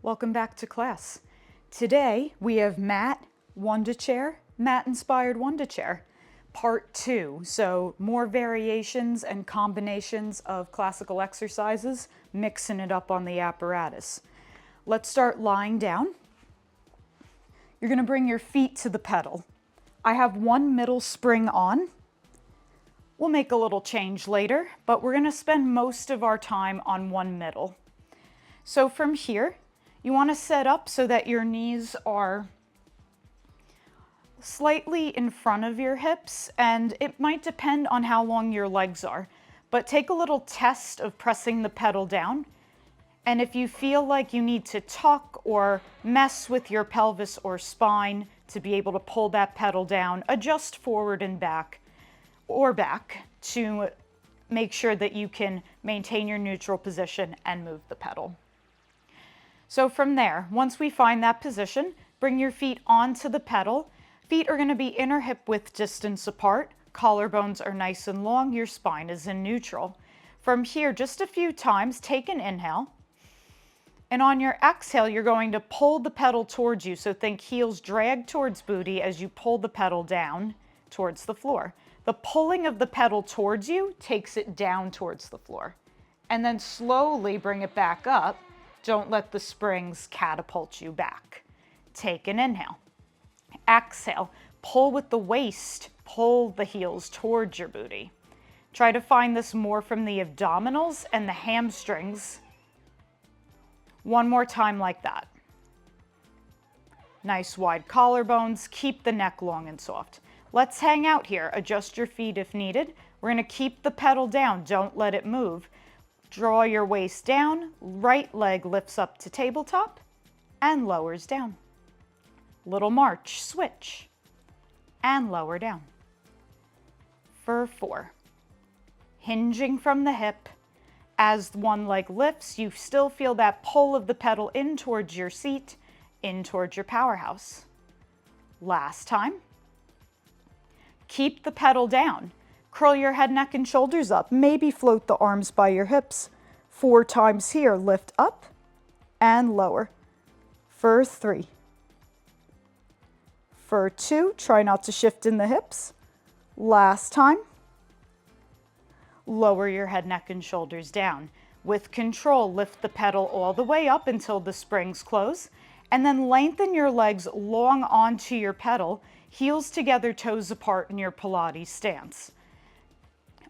Welcome back to class. Today we have mat Wunda chair, mat inspired Wunda chair, part 2. So more variations and combinations of classical exercises, mixing it up on the apparatus. Let's start lying down. You're going to bring your feet to the pedal. I have one middle spring on. We'll make a little change later, but we're going to spend most of our time on one middle. So from here, you want to set up so that your knees are slightly in front of your hips, and it might depend on how long your legs are, but take a little test of pressing the pedal down. And if you feel like you need to tuck or mess with your pelvis or spine to be able to pull that pedal down, adjust forward and back or back to make sure that you can maintain your neutral position and move the pedal. So from there, once we find that position, bring your feet onto the pedal. Feet are going to be inner hip width distance apart. Collarbones are nice and long. Your spine is in neutral. From here, just a few times, take an inhale. And on your exhale, you're going to pull the pedal towards you. So think heels drag towards booty as you pull the pedal down towards the floor. The pulling of the pedal towards you takes it down towards the floor. And then slowly bring it back up. Don't let the springs catapult you back. Take an inhale. Exhale. Pull with the waist. Pull the heels towards your booty. Try to find this more from the abdominals and the hamstrings. One more time like that. Nice wide collarbones. Keep the neck long and soft. Let's hang out here. Adjust your feet if needed. We're going to keep the pedal down. Don't let it move. Draw your waist down, right leg lifts up to tabletop and lowers down. Little march, switch, and lower down. For 4. Hinging from the hip. As one leg lifts, you still feel that pull of the pedal in towards your seat, in towards your powerhouse. Last time. Keep the pedal down. Curl your head, neck, and shoulders up. Maybe float the arms by your hips. 4 times here. Lift up and lower. For 3. For 2, try not to shift in the hips. Last time. Lower your head, neck, and shoulders down. With control, lift the pedal all the way up until the springs close. And then lengthen your legs long onto your pedal. Heels together, toes apart in your Pilates stance.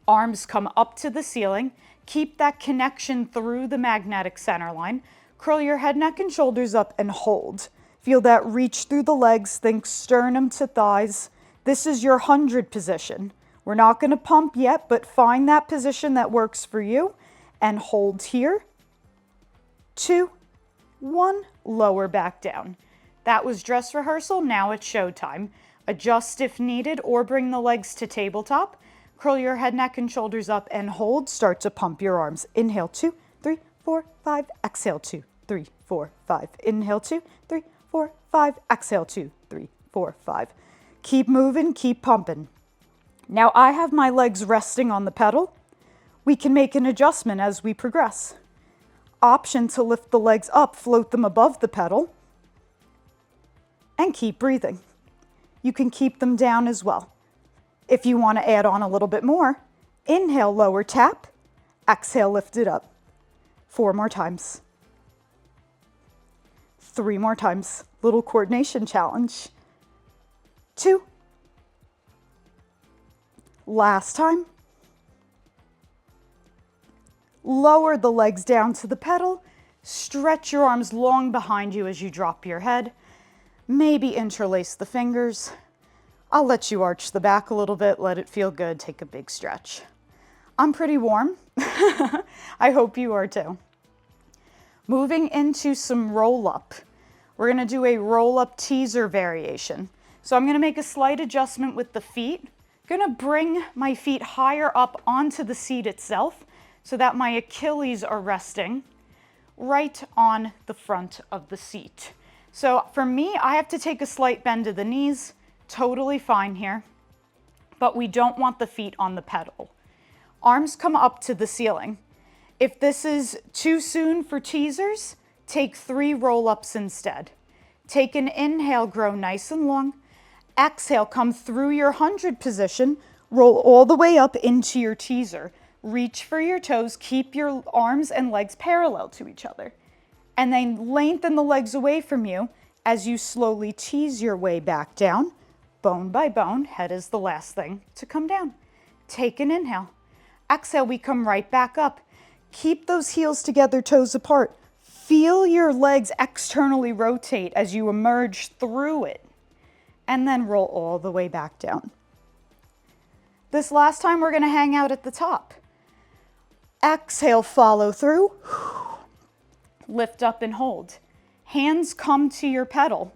Arms come up to the ceiling. Keep that connection through the magnetic center line. Curl your head, neck, and shoulders up and hold. Feel that reach through the legs. Think sternum to thighs. This is your 100 position. We're not going to pump yet, but find that position that works for you and hold here. 2, 1, lower back down. That was dress rehearsal. Now it's showtime. Adjust if needed or bring the legs to tabletop. Curl your head, neck, and shoulders up and hold. Start to pump your arms. Inhale, 2, 3, 4, 5. Exhale, 2, 3, 4, 5. Inhale, 2, 3, 4, 5. Exhale, 2, 3, 4, 5. Keep moving, keep pumping. Now I have my legs resting on the pedal. We can make an adjustment as we progress. Option to lift the legs up, float them above the pedal, and keep breathing. You can keep them down as well. If you want to add on a little bit more, inhale, lower tap, exhale, lift it up. 4 more times. 3 more times. Little coordination challenge. 2. Last time. Lower the legs down to the pedal. Stretch your arms long behind you as you drop your head. Maybe interlace the fingers. I'll let you arch the back a little bit, let it feel good, take a big stretch. I'm pretty warm. I hope you are too. Moving into some roll-up. We're going to do a roll-up teaser variation. So I'm going to make a slight adjustment with the feet. I'm going to bring my feet higher up onto the seat itself so that my Achilles are resting right on the front of the seat. So for me, I have to take a slight bend to the knees. Totally fine here, but we don't want the feet on the pedal. Arms come up to the ceiling. If this is too soon for teasers, Take 3 roll-ups instead. Take an inhale, grow nice and long. Exhale, come through your 100 position, roll all the way up into your teaser. Reach for your toes, keep your arms and legs parallel to each other. And then lengthen the legs away from you as you slowly tease your way back down. Bone by bone, head is the last thing to come down. Take an inhale. Exhale, we come right back up. Keep those heels together, toes apart. Feel your legs externally rotate as you emerge through it. And then roll all the way back down. This last time, we're gonna hang out at the top. Exhale, follow through. Lift up and hold. Hands come to your pedal.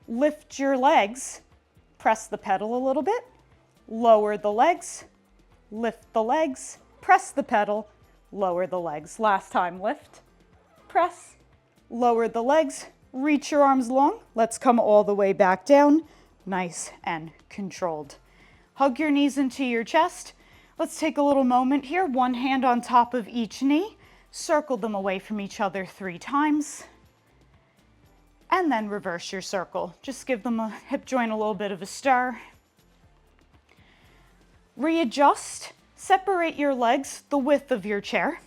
Lift your legs. Press the pedal a little bit. Lower the legs. Lift the legs. Press the pedal. Lower the legs. Last time, lift. Press. Lower the legs. Reach your arms long. Let's come all the way back down. Nice and controlled. Hug your knees into your chest. Let's take a little moment here. One hand on top of each knee. Circle them away from each other 3 times. And then reverse your circle. Just give them a hip joint a little bit of a stir. Readjust. Separate your legs the width of your chair.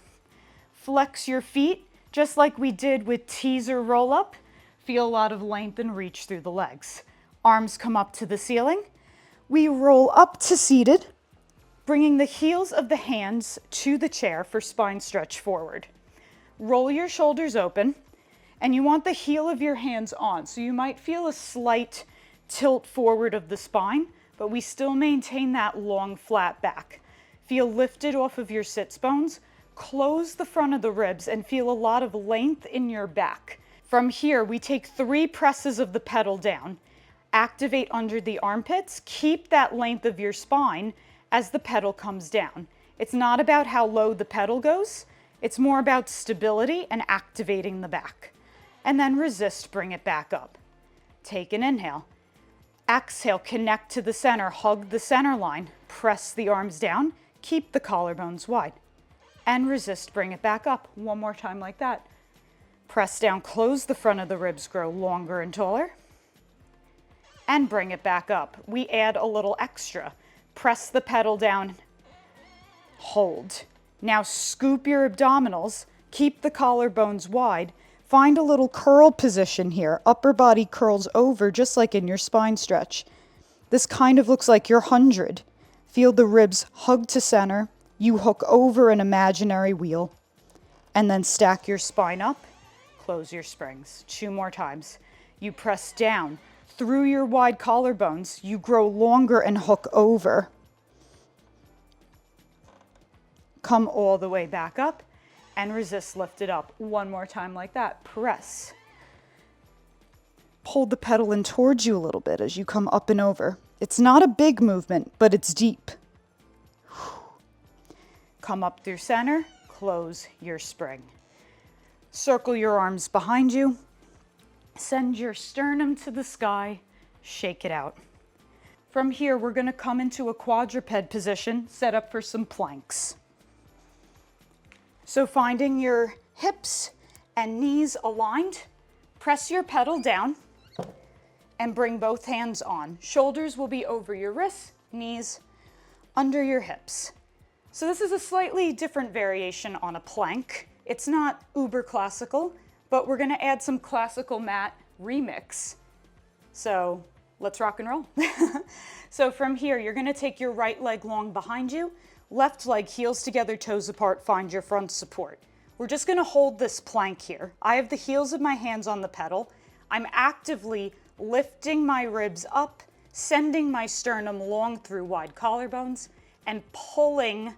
Flex your feet just like we did with teaser roll up. Feel a lot of length and reach through the legs. Arms come up to the ceiling. We roll up to seated, bringing the heels of the hands to the chair for spine stretch forward. Roll your shoulders open, and you want the heel of your hands on. So you might feel a slight tilt forward of the spine, but we still maintain that long, flat back. Feel lifted off of your sits bones. Close the front of the ribs and feel a lot of length in your back. From here, we take 3 presses of the pedal down. Activate under the armpits. Keep that length of your spine as the pedal comes down. It's not about how low the pedal goes. It's more about stability and activating the back. And then resist, bring it back up. Take an inhale. Exhale, connect to the center, hug the center line. Press the arms down, keep the collarbones wide. And resist, bring it back up. One more time like that. Press down, close the front of the ribs, grow longer and taller. And bring it back up. We add a little extra. Press the pedal down, hold. Now scoop your abdominals, keep the collarbones wide. Find a little curl position here. Upper body curls over just like in your spine stretch. This kind of looks like your 100. Feel the ribs hug to center. You hook over an imaginary wheel. And then stack your spine up. Close your springs. 2 more times. You press down. Through your wide collarbones, you grow longer and hook over. Come all the way back up and resist, lift it up. 1 more time like that. Press. Pull the pedal in towards you a little bit as you come up and over. It's not a big movement, but it's deep. Come up through center, close your spring. Circle your arms behind you. Send your sternum to the sky, shake it out. From here, we're going to come into a quadruped position, set up for some planks. So finding your hips and knees aligned, press your pedal down and bring both hands on. Shoulders will be over your wrists, knees under your hips. So this is a slightly different variation on a plank. It's not uber classical, but we're going to add some classical mat remix. So let's rock and roll. So from here, you're going to take your right leg long behind you, left leg heels together, toes apart, find your front support. We're just going to hold this plank here. I have the heels of my hands on the pedal. I'm actively lifting my ribs up, sending my sternum long through wide collarbones, and pulling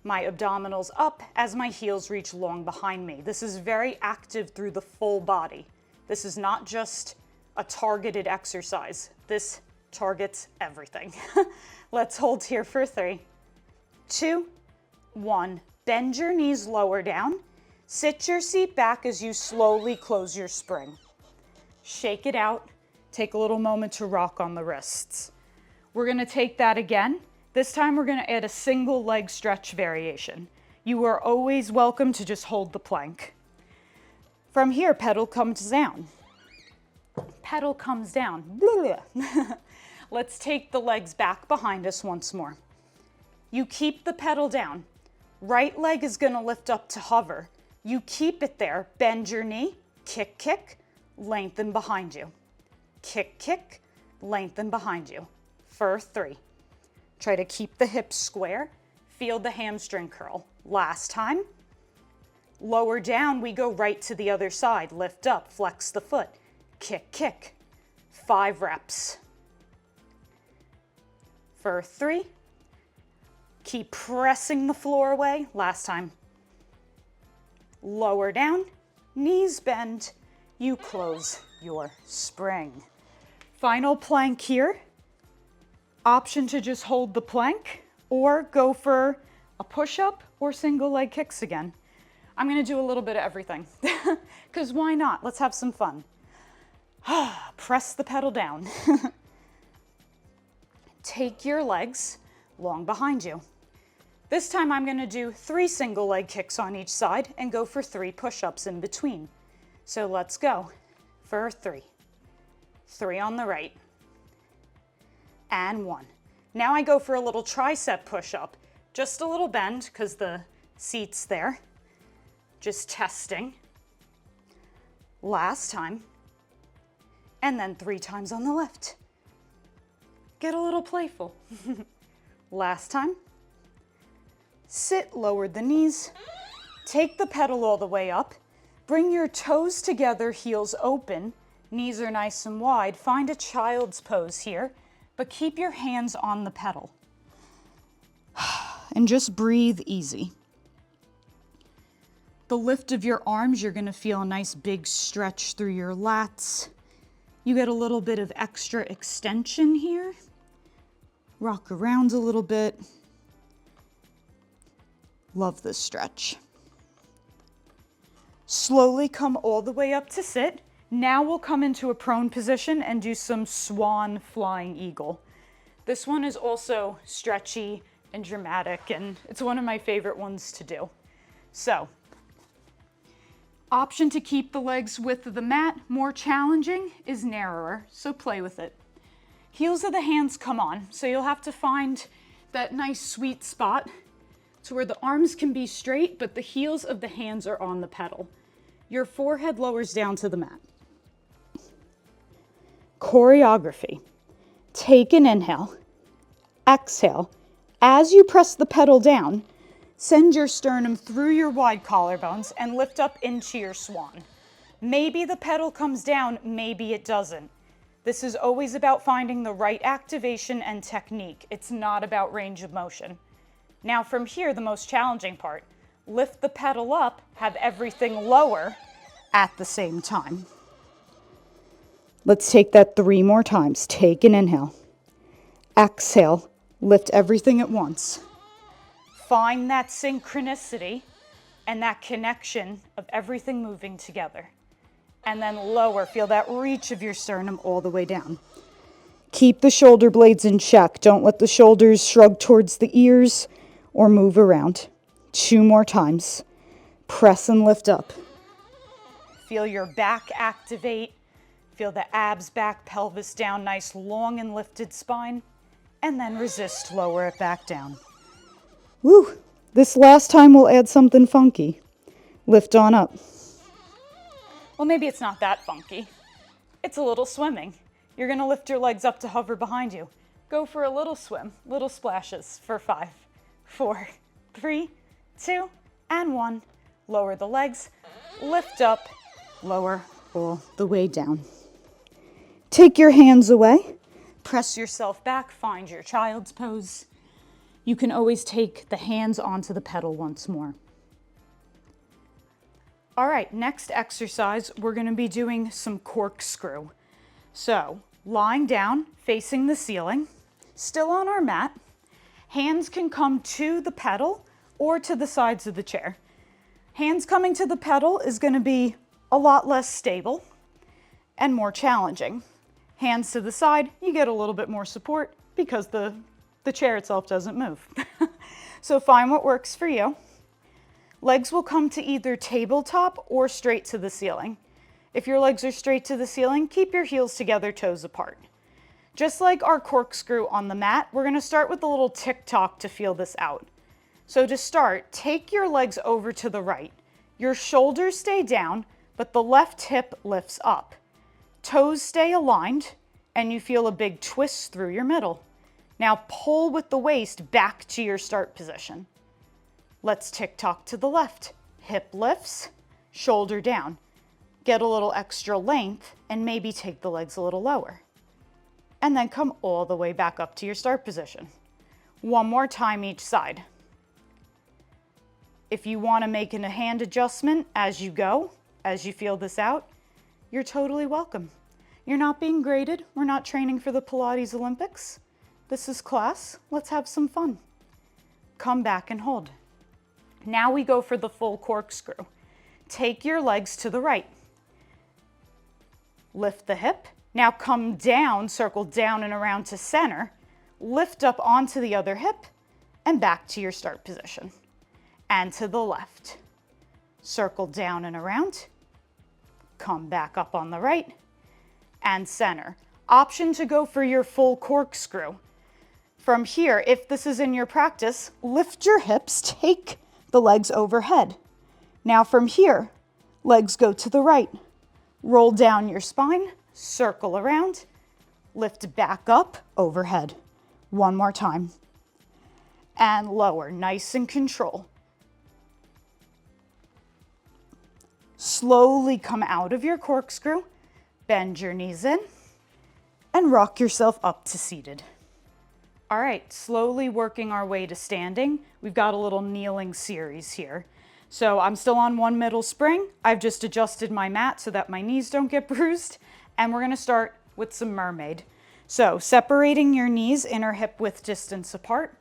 my abdominals up as my heels reach long behind me. This is very active through the full body. This is not just a targeted exercise. This targets everything. Let's hold here for 3, 2, 1. Bend your knees lower down. Sit your seat back as you slowly close your spring. Shake it out. Take a little moment to rock on the wrists. We're going to take that again. This time we're going to add a single leg stretch variation. You are always welcome to just hold the plank. From here, pedal comes down. Pedal comes down. Let's take the legs back behind us once more. You keep the pedal down. Right leg is going to lift up to hover. You keep it there. Bend your knee. Kick, kick. Lengthen behind you. Kick, kick. Lengthen behind you. For 3. Try to keep the hips square. Feel the hamstring curl. Last time. Lower down, we go right to the other side. Lift up, flex the foot. Kick, kick. 5 reps. For 3. Keep pressing the floor away. Last time. Lower down, knees bend. You close your spring. Final plank here. Option to just hold the plank or go for a push-up or single leg kicks again. I'm going to do a little bit of everything because why not? Let's have some fun. Press the pedal down. Take your legs long behind you. This time I'm going to do 3 single leg kicks on each side and go for 3 push-ups in between. So let's go for 3. 3 on the right. And 1. Now I go for a little tricep push-up. Just a little bend because the seat's there. Just testing. Last time. And then 3 times on the left. Get a little playful. Last time. Sit, lower the knees. Take the pedal all the way up. Bring your toes together, heels open. Knees are nice and wide. Find a child's pose here, but keep your hands on the pedal. And just breathe easy. The lift of your arms, you're going to feel a nice big stretch through your lats. You get a little bit of extra extension here. Rock around a little bit. Love this stretch. Slowly come all the way up to sit. Now we'll come into a prone position and do some swan flying eagle. This one is also stretchy and dramatic, and it's one of my favorite ones to do. So, option to keep the legs width of the mat. More challenging is narrower, so play with it. Heels of the hands come on, so you'll have to find that nice sweet spot to where the arms can be straight, but the heels of the hands are on the pedal. Your forehead lowers down to the mat. Choreography. Take an inhale. Exhale. As you press the pedal down, send your sternum through your wide collarbones and lift up into your swan. Maybe the pedal comes down, maybe it doesn't. This is always about finding the right activation and technique. It's not about range of motion. Now from here, the most challenging part. Lift the pedal up, have everything lower at the same time. Let's take that 3 more times. Take an inhale. Exhale, lift everything at once. Find that synchronicity and that connection of everything moving together. And then lower, feel that reach of your sternum all the way down. Keep the shoulder blades in check. Don't let the shoulders shrug towards the ears or move around. 2 more times. Press and lift up. Feel your back activate. Feel the abs back, pelvis down, nice long and lifted spine. And then resist, lower it back down. Woo! This last time we'll add something funky. Lift on up. Well, maybe it's not that funky. It's a little swimming. You're going to lift your legs up to hover behind you. Go for a little swim, little splashes for 5, 4, 3, 2, and 1. Lower the legs, lift up, lower all the way down. Take your hands away, press yourself back, find your child's pose. You can always take the hands onto the pedal once more. All right, next exercise, we're going to be doing some corkscrew. So, lying down, facing the ceiling, still on our mat. Hands can come to the pedal or to the sides of the chair. Hands coming to the pedal is going to be a lot less stable and more challenging. Hands to the side, you get a little bit more support because the chair itself doesn't move. So find what works for you. Legs will come to either tabletop or straight to the ceiling. If your legs are straight to the ceiling, keep your heels together, toes apart. Just like our corkscrew on the mat, we're gonna start with a little tick-tock to feel this out. So to start, take your legs over to the right. Your shoulders stay down, but the left hip lifts up. Toes stay aligned, and you feel a big twist through your middle. Now pull with the waist back to your start position. Let's tick-tock to the left. Hip lifts, shoulder down. Get a little extra length and maybe take the legs a little lower. And then come all the way back up to your start position. One more time each side. If you want to make a hand adjustment as you go, as you feel this out, you're totally welcome. You're not being graded. We're not training for the Pilates Olympics. This is class. Let's have some fun. Come back and hold. Now we go for the full corkscrew. Take your legs to the right. Lift the hip. Now come down, circle down and around to center. Lift up onto the other hip and back to your start position. And to the left. Circle down and around. Come back up on the right and center. Option to go for your full corkscrew. From here, if this is in your practice, lift your hips, take the legs overhead. Now from here, legs go to the right. Roll down your spine, circle around, lift back up overhead. One more time. And lower, nice and control. Slowly come out of your corkscrew, bend your knees in, and rock yourself up to seated. All right, slowly working our way to standing. We've got a little kneeling series here. So I'm still on one middle spring. I've just adjusted my mat so that my knees don't get bruised. And we're gonna start with some mermaid. So separating your knees, inner hip width distance apart.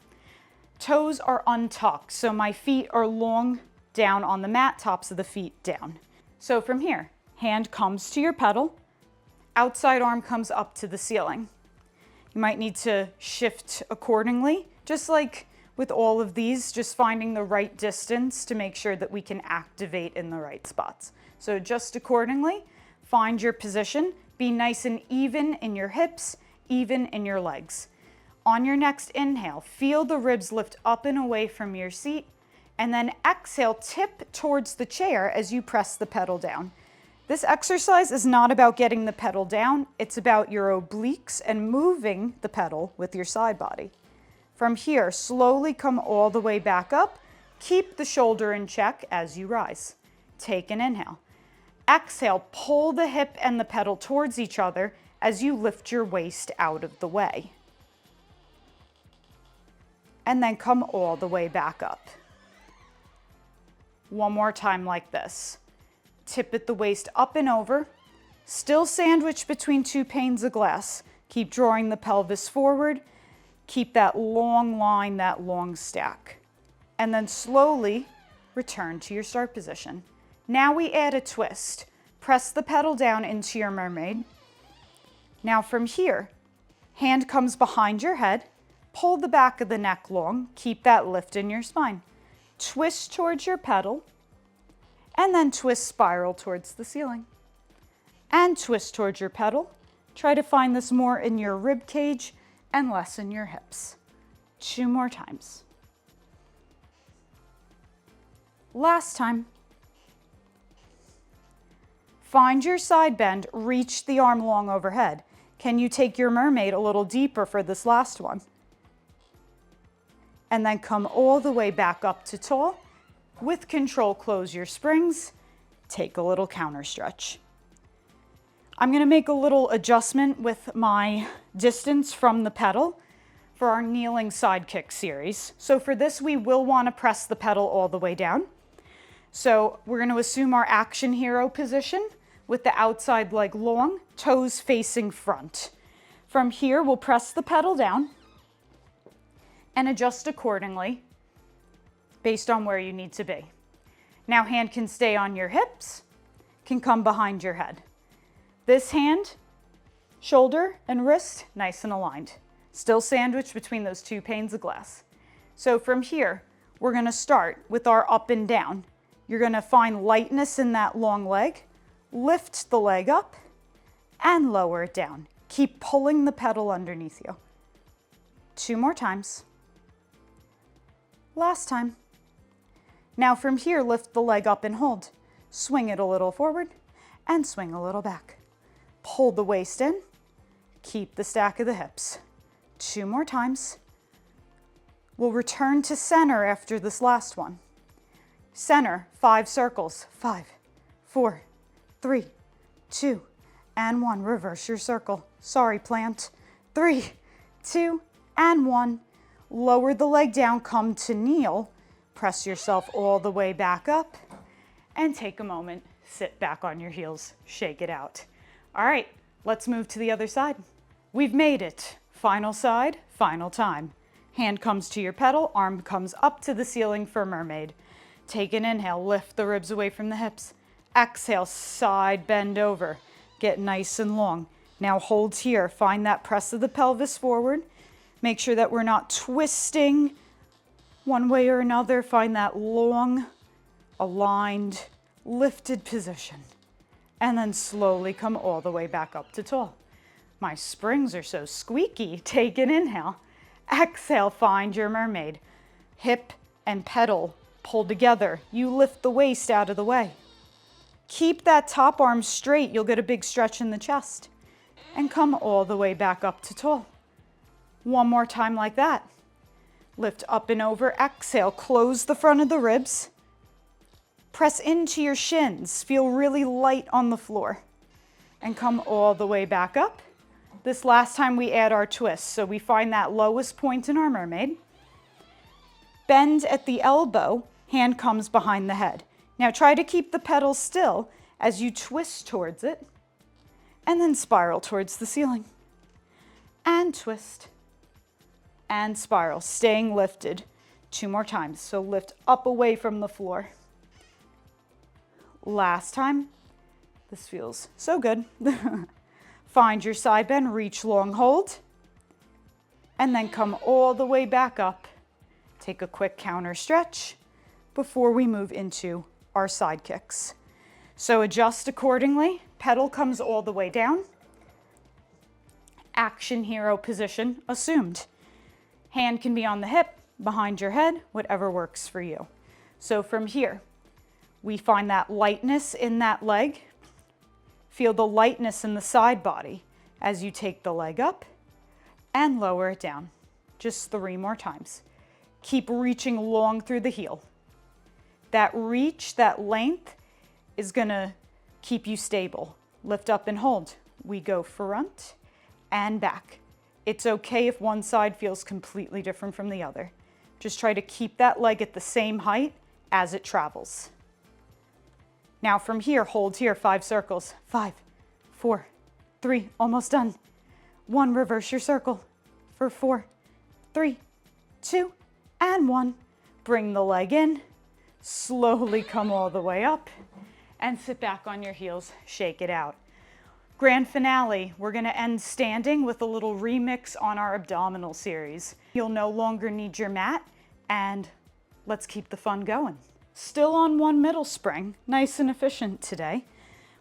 Toes are untucked, so my feet are long down on the mat, tops of the feet down. So from here, hand comes to your pedal, outside arm comes up to the ceiling. You might need to shift accordingly, just like with all of these, just finding the right distance to make sure that we can activate in the right spots. So just accordingly, find your position, be nice and even in your hips, even in your legs. On your next inhale, feel the ribs lift up and away from your seat, and then exhale, tip towards the chair as you press the pedal down. This exercise is not about getting the pedal down, it's about your obliques and moving the pedal with your side body. From here, slowly come all the way back up. Keep the shoulder in check as you rise. Take an inhale. Exhale, pull the hip and the pedal towards each other as you lift your waist out of the way. And then come all the way back up. One more time like this. Tip at the waist up and over. Still sandwiched between two panes of glass. Keep drawing the pelvis forward. Keep that long line, that long stack. And then slowly return to your start position. Now we add a twist. Press the pedal down into your mermaid. Now from here, hand comes behind your head. Pull the back of the neck long. Keep that lift in your spine. Twist towards your pedal. And then twist spiral towards the ceiling. And twist towards your pedal. Try to find this more in your rib cage and less in your hips. 2 more times. Last time. Find your side bend, reach the arm long overhead. Can you take your mermaid a little deeper for this last one? And then come all the way back up to tall. With control, close your springs. Take a little counter stretch. I'm going to make a little adjustment with my distance from the pedal for our kneeling side kick series. So for this, we will want to press the pedal all the way down. So we're going to assume our action hero position with the outside leg long, toes facing front. From here, we'll press the pedal down and adjust accordingly based on where you need to be. Now hand can stay on your hips, can come behind your head. This hand, shoulder and wrist, nice and aligned. Still sandwiched between those two panes of glass. So from here, we're gonna start with our up and down. You're going to find lightness in that long leg. Lift the leg up and lower it down. Keep pulling the pedal underneath you. 2 more times. Last time. Now from here, lift the leg up and hold. Swing it a little forward and swing a little back. Pull the waist in. Keep the stack of the hips. 2 more times. We'll return to center after this last one. Center, 5 circles. 5, 4, 3, 2, and 1. Reverse your circle. Sorry, plant. 3, 2, and 1. Lower the leg down, come to kneel. Press yourself all the way back up and take a moment. Sit back on your heels, shake it out. All right, let's move to the other side. We've made it. Final side, final time. Hand comes to your pedal, arm comes up to the ceiling for mermaid. Take an inhale, lift the ribs away from the hips. Exhale, side bend over. Get nice and long. Now hold here, find that press of the pelvis forward. Make sure that we're not twisting one way or another. Find that long, aligned, lifted position. And then slowly come all the way back up to tall. My springs are so squeaky. Take an inhale. Exhale, find your mermaid. Hip and pedal pull together. You lift the waist out of the way. Keep that top arm straight. You'll get a big stretch in the chest. And come all the way back up to tall. One more time like that. Lift up and over. Exhale, close the front of the ribs. Press into your shins. Feel really light on the floor. And come all the way back up. This last time we add our twist. So we find that lowest point in our mermaid. Bend at the elbow. Hand comes behind the head. Now try to keep the pedal still as you twist towards it. And then spiral towards the ceiling. And twist. And spiral, staying lifted. 2 more times. So lift up away from the floor. Last time. This feels so good. Find your side bend, reach long hold. And then come all the way back up. Take a quick counter stretch before we move into our side kicks. So adjust accordingly. Pedal comes all the way down. Action hero position assumed. Hand can be on the hip, behind your head, whatever works for you. So from here, we find that lightness in that leg. Feel the lightness in the side body as you take the leg up and lower it down. Just 3 more times. Keep reaching long through the heel. That reach, that length is gonna keep you stable. Lift up and hold. We go front and back. It's okay if one side feels completely different from the other. Just try to keep that leg at the same height as it travels. Now from here, hold here, 5 circles. 5, 4, 3, almost done. 1, reverse your circle for 4, 3, 2, and 1. Bring the leg in, slowly come all the way up, and sit back on your heels, shake it out. Grand finale, we're gonna end standing with a little remix on our abdominal series. You'll no longer need your mat, and let's keep the fun going. Still on one middle spring, nice and efficient today.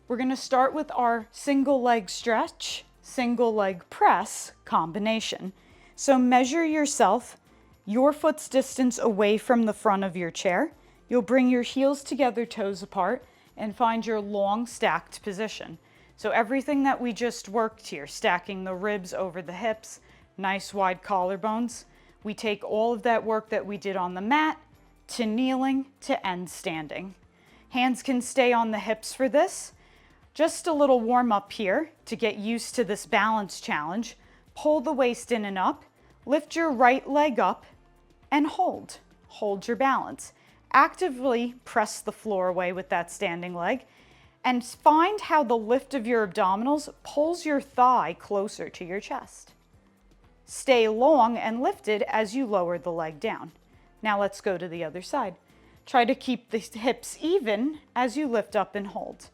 We're gonna start with our single leg stretch, single leg press combination. So measure yourself, your foot's distance away from the front of your chair. You'll bring your heels together, toes apart, and find your long stacked position. So everything that we just worked here, stacking the ribs over the hips, nice wide collarbones, we take all of that work that we did on the mat to kneeling to end standing. Hands can stay on the hips for this. Just a little warm up here to get used to this balance challenge. Pull the waist in and up, lift your right leg up and hold. Hold your balance. Actively press the floor away with that standing leg. And find how the lift of your abdominals pulls your thigh closer to your chest. Stay long and lifted as you lower the leg down. Now let's go to the other side. Try to keep the hips even as you lift up and hold.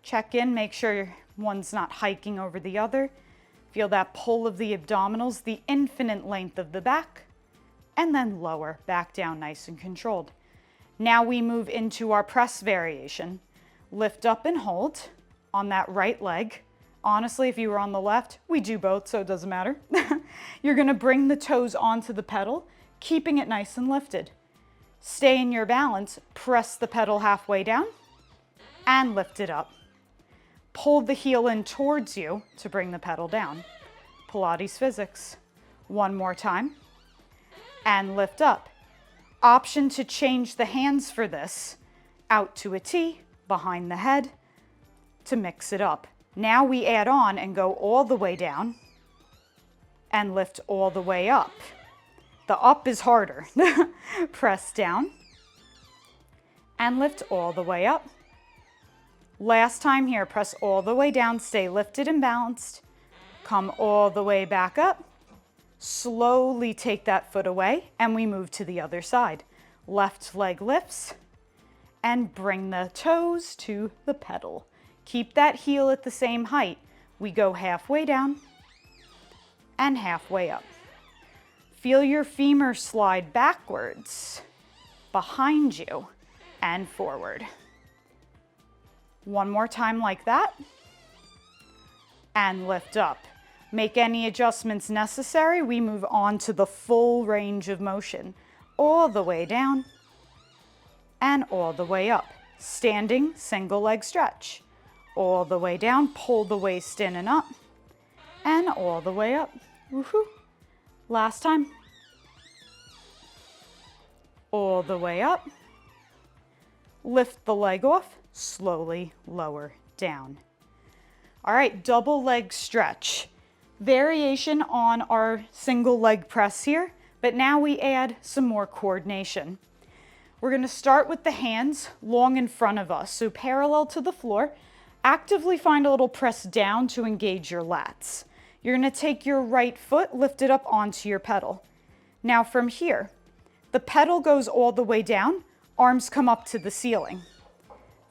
Check in, make sure one's not hiking over the other. Feel that pull of the abdominals, the infinite length of the back, and then lower, back down nice and controlled. Now we move into our press variation. Lift up and hold on that right leg. Honestly, if you were on the left, we do both, so it doesn't matter. You're gonna bring the toes onto the pedal, keeping it nice and lifted. Stay in your balance, press the pedal halfway down, and lift it up. Pull the heel in towards you to bring the pedal down. Pilates physics. One more time, and lift up. Option to change the hands for this, out to a T, behind the head, to mix it up. Now we add on and go all the way down and lift all the way up. The up is harder. Press down and lift all the way up. Last time here, press all the way down, stay lifted and balanced. Come all the way back up. Slowly take that foot away and we move to the other side. Left leg lifts and bring the toes to the pedal. Keep that heel at the same height. We go halfway down and halfway up. Feel your femur slide backwards, behind you, and forward. One more time like that, and lift up. Make any adjustments necessary. We move on to the full range of motion, all the way down and all the way up. Standing single leg stretch. All the way down, pull the waist in and up, and all the way up. Woohoo. Last time. All the way up. Lift the leg off, slowly lower down. All right, double leg stretch. Variation on our single leg press here, but now we add some more coordination. We're gonna start with the hands long in front of us, so parallel to the floor. Actively find a little press down to engage your lats. You're gonna take your right foot, lift it up onto your pedal. Now from here, the pedal goes all the way down, arms come up to the ceiling.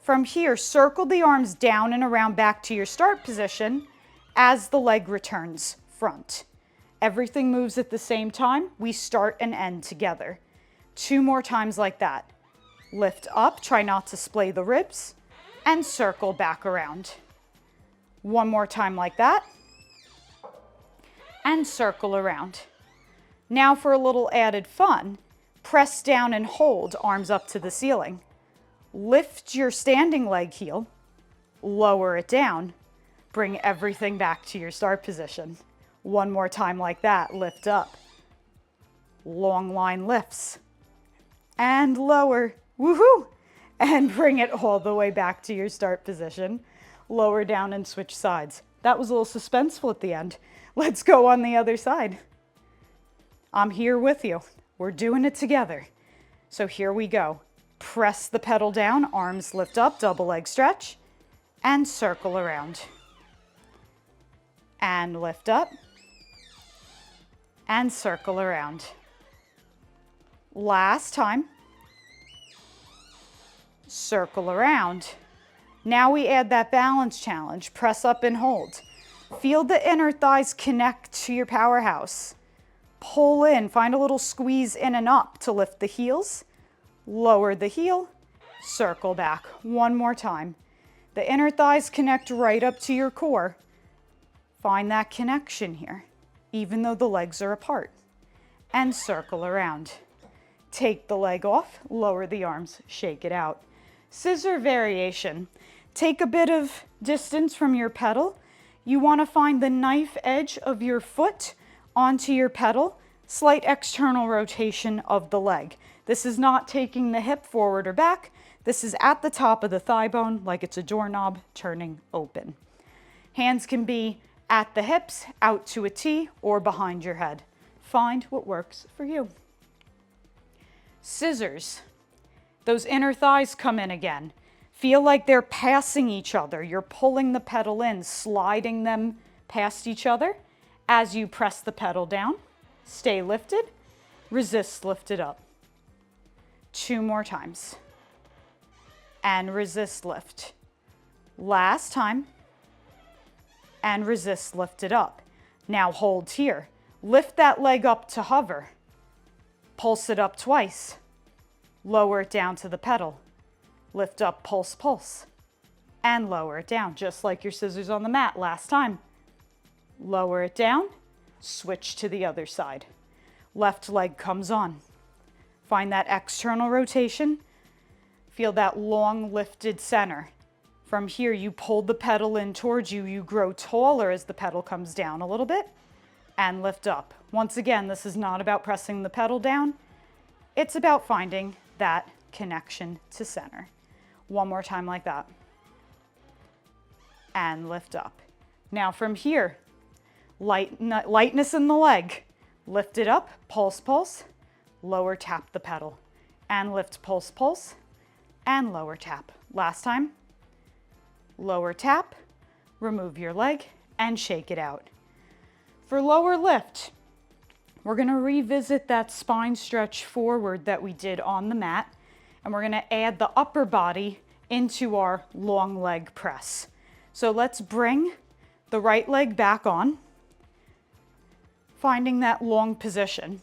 From here, circle the arms down and around back to your start position as the leg returns front. Everything moves at the same time. We start and end together. 2 more times like that. Lift up, try not to splay the ribs, and circle back around. 1 more time like that, and circle around. Now for a little added fun, press down and hold, arms up to the ceiling. Lift your standing leg heel, lower it down, bring everything back to your start position. 1 more time like that, lift up. Long line lifts, and lower, woohoo! And bring it all the way back to your start position. Lower down and switch sides. That was a little suspenseful at the end. Let's go on the other side. I'm here with you. We're doing it together. So here we go. Press the pedal down, arms lift up, double leg stretch, and circle around. And lift up, and circle around. Last time. Circle around. Now we add that balance challenge. Press up and hold. Feel the inner thighs connect to your powerhouse. Pull in, find a little squeeze in and up to lift the heels. Lower the heel, circle back. 1 more time. The inner thighs connect right up to your core. Find that connection here, even though the legs are apart. And circle around. Take the leg off, lower the arms, shake it out. Scissor variation. Take a bit of distance from your pedal. You want to find the knife edge of your foot onto your pedal. Slight external rotation of the leg. This is not taking the hip forward or back. This is at the top of the thigh bone, like it's a doorknob turning open. Hands can be at the hips, out to a T, or behind your head. Find what works for you. Scissors. Those inner thighs come in again. Feel like they're passing each other. You're pulling the pedal in, sliding them past each other as you press the pedal down. Stay lifted, resist lifted up. 2 more times. And resist lift. Last time. And resist lifted up. Now hold here. Lift that leg up to hover. Pulse it up twice. Lower it down to the pedal. Lift up, pulse, pulse. And lower it down, just like your scissors on the mat last time. Lower it down, switch to the other side. Left leg comes on. Find that external rotation. Feel that long lifted center. From here, you pull the pedal in towards you. You grow taller as the pedal comes down a little bit and lift up. Once again, this is not about pressing the pedal down. It's about finding that connection to center. One more time like that. And lift up. Now from here, lightness in the leg. Lift it up, pulse, pulse. Lower tap the pedal. And lift, pulse, pulse. And lower tap. Last time. Lower tap, remove your leg, and shake it out. For lower lift, we're going to revisit that spine stretch forward that we did on the mat, and we're going to add the upper body into our long leg press. So let's bring the right leg back on, finding that long position.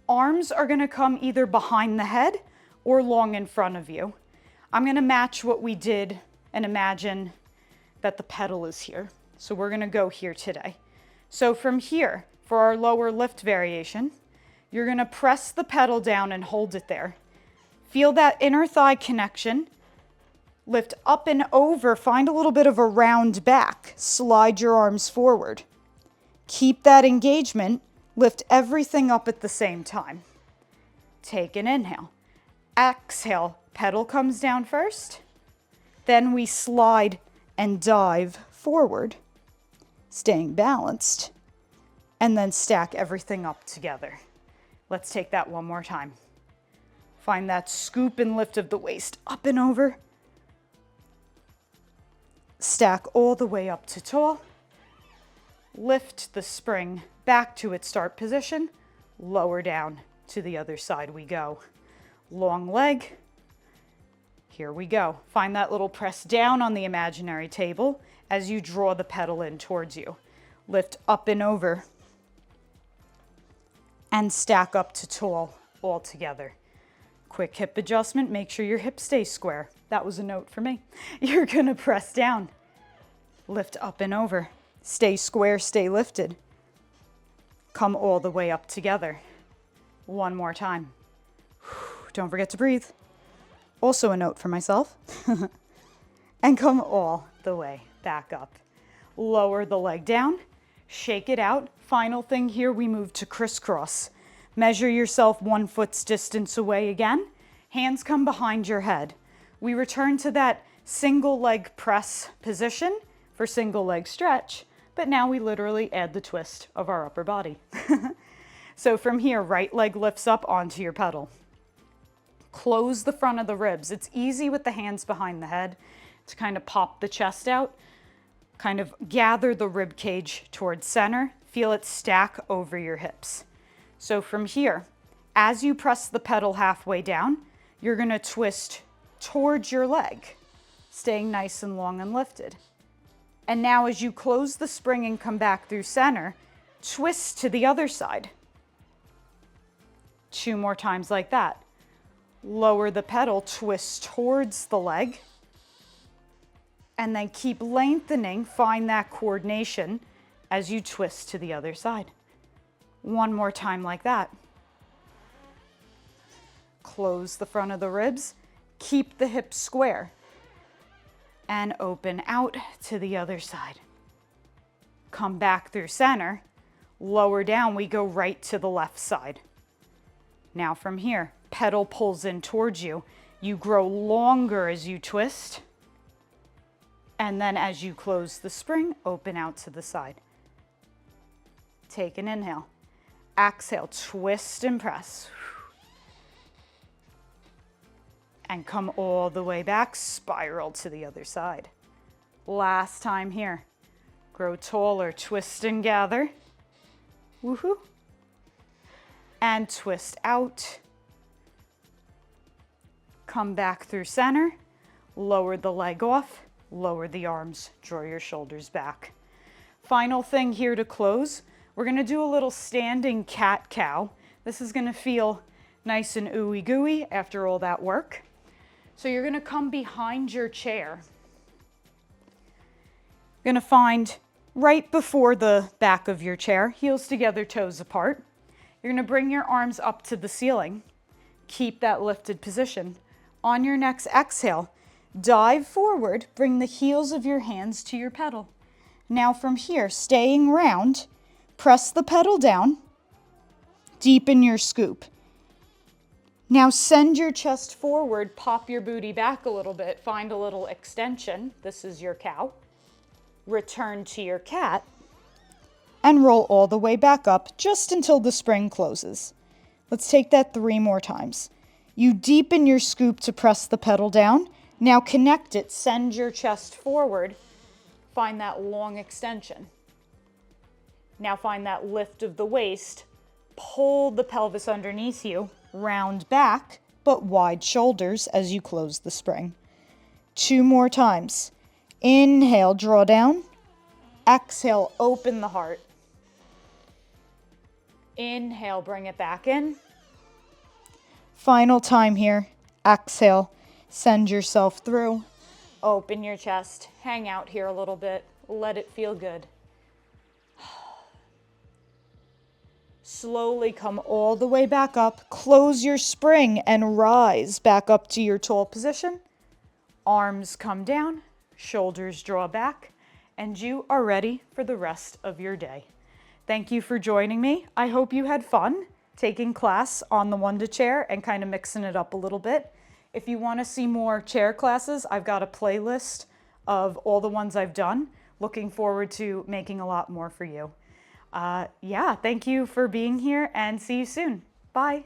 Arms are going to come either behind the head or long in front of you. I'm going to match what we did and imagine that the pedal is here. So we're gonna go here today. So from here, for our lower lift variation, you're gonna press the pedal down and hold it there. Feel that inner thigh connection. Lift up and over, find a little bit of a round back. Slide your arms forward. Keep that engagement. Lift everything up at the same time. Take an inhale. Exhale, pedal comes down first. Then we slide and dive forward, staying balanced, and then stack everything up together. Let's take that one more time. Find that scoop and lift of the waist up and over. Stack all the way up to tall. Lift the spring back to its start position. Lower down to the other side we go. Long leg. Here we go. Find that little press down on the imaginary table as you draw the pedal in towards you. Lift up and over and stack up to tall all together. Quick hip adjustment. Make sure your hips stay square. That was a note for me. You're going to press down. Lift up and over. Stay square, stay lifted. Come all the way up together. One more time. Don't forget to breathe. Also a note for myself. And come all the way back up. Lower the leg down, shake it out. Final thing here, we move to crisscross. Measure yourself 1 foot's distance away again. Hands come behind your head. We return to that single leg press position for single leg stretch, but now we literally add the twist of our upper body. So from here, right leg lifts up onto your pedal. Close the front of the ribs. It's easy with the hands behind the head to kind of pop the chest out, kind of gather the rib cage towards center, feel it stack over your hips. So from here, as you press the pedal halfway down, you're gonna twist towards your leg, staying nice and long and lifted. And now as you close the spring and come back through center, twist to the other side. 2 more times like that. Lower the pedal, twist towards the leg, and then keep lengthening. Find that coordination as you twist to the other side. 1 more time like that. Close the front of the ribs, keep the hips square, and open out to the other side. Come back through center, lower down, we go right to the left side. Now from here, pedal pulls in towards you. You grow longer as you twist. And then as you close the spring, open out to the side. Take an inhale. Exhale, twist and press. And come all the way back, spiral to the other side. Last time here. Grow taller, twist and gather. Woohoo. And twist out. Come back through center, lower the leg off, lower the arms, draw your shoulders back. Final thing here to close, we're gonna do a little standing cat-cow. This is gonna feel nice and ooey gooey after all that work. So you're gonna come behind your chair. You're gonna find right before the back of your chair, heels together, toes apart. You're gonna bring your arms up to the ceiling. Keep that lifted position. On your next exhale, dive forward, bring the heels of your hands to your pedal. Now from here, staying round, press the pedal down, deepen your scoop. Now send your chest forward, pop your booty back a little bit, find a little extension. This is your cow. Return to your cat and roll all the way back up just until the spring closes. Let's take that 3 more times. You deepen your scoop to press the pedal down. Now connect it, send your chest forward, find that long extension. Now find that lift of the waist, pull the pelvis underneath you, round back, but wide shoulders as you close the spring. 2 more times. Inhale, draw down. Exhale, open the heart. Inhale, bring it back in. Final time here. Exhale, send yourself through. Open your chest, hang out here a little bit, let it feel good. Slowly come all the way back up, close your spring and rise back up to your tall position. Arms come down, shoulders draw back, and you are ready for the rest of your day. Thank you for joining me. I hope you had fun taking class on the Wunda chair and kind of mixing it up a little bit. If you want to see more chair classes, I've got a playlist of all the ones I've done. Looking forward to making a lot more for you. Yeah, thank you for being here and see you soon. Bye.